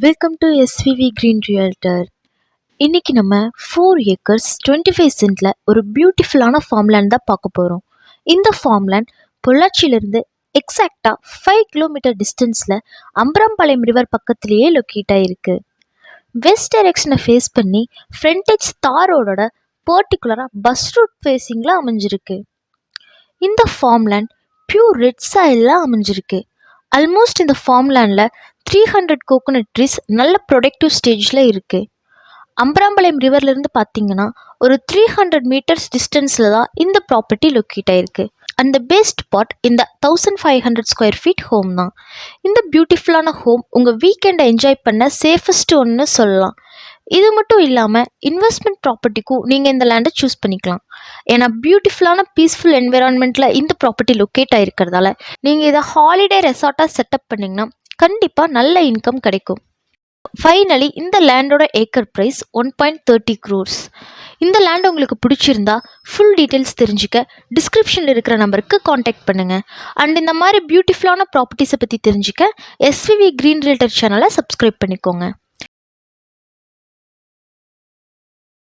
Welcome to SVV green realtor. இன்னைக்கு நம்ம 4 acres 25 சென்ட்ல ஒரு பியூட்டிஃபுல்லான ஃபார்ம்லேண்ட் தான் பார்க்க போகிறோம். இந்த ஃபார்ம்லேண்ட் பொள்ளாச்சியிலேருந்து எக்ஸாக்டாக 5 கிலோமீட்டர் டிஸ்டன்ஸில் அம்பராம்பாளையம் ரிவர் பக்கத்துலேயே லொக்கேட் ஆகிருக்கு. வெஸ்ட் டைரெக்ஷனை ஃபேஸ் பண்ணி ஃப்ரண்டேஜ் தார் ரோடோட பர்டிகுலராக பஸ் ரூட் ஃபேஸிங்கில் அமைஞ்சிருக்கு. இந்த ஃபார்ம்லேண்ட் பியூர் ரெட் சாயிலில் அமைஞ்சிருக்கு. ஆல்மோஸ்ட் இந்த ஃபார்ம்லேண்டில் 300 கோகோனட் ட்ரீஸ் நல்ல ப்ரொடக்டிவ் ஸ்டேஜில் இருக்குது. அம்பராம்பாளையம் ரிவர்லேருந்து பார்த்தீங்கன்னா ஒரு 300 மீட்டர்ஸ் டிஸ்டன்ஸில் தான் இந்த ப்ராப்பர்ட்டி லொக்கேட் ஆகிருக்கு. அந்த பெஸ்ட் பார்ட் இந்த 1500 ஸ்கொயர் ஃபீட் ஹோம் தான். இந்த பியூட்டிஃபுல்லான ஹோம் உங்கள் வீக்கெண்டை என்ஜாய் பண்ண சேஃபஸ்ட் ஒன்று சொல்லலாம். இது மட்டும் இல்லாமல் இன்வெஸ்ட்மெண்ட் ப்ராப்பர்ட்டிக்கும் நீங்கள் இந்த லேண்டை சூஸ் பண்ணிக்கலாம். ஏன்னா பியூட்டிஃபுல்லான பீஸ்ஃபுல் என்விரான்மெண்ட்டில் இந்த ப்ராப்பர்ட்டி லொக்கேட் ஆகிருக்கிறதால நீங்கள் இதை ஹாலிடே ரெசார்ட்டாக செட்டப் பண்ணிங்கன்னா கண்டிப்பாக நல்ல இன்கம் கிடைக்கும். ஃபைனலி இந்த லேண்டோட ஏக்கர் ப்ரைஸ் 1.30 crores. இந்த லேண்ட் உங்களுக்கு பிடிச்சிருந்தா ஃபுல் டீட்டெயில்ஸ் தெரிஞ்சுக்க டிஸ்கிரிப்ஷனில் இருக்கிற நம்பருக்கு காண்டாக்ட் பண்ணுங்கள். அண்ட் இந்த மாதிரி பியூட்டிஃபுல்லான ப்ராப்பர்ட்டிஸை பற்றி தெரிஞ்சுக்க எஸ்விவி கிரீன் ரியல்டர் சேனலை சப்ஸ்கிரைப் பண்ணிக்கோங்க.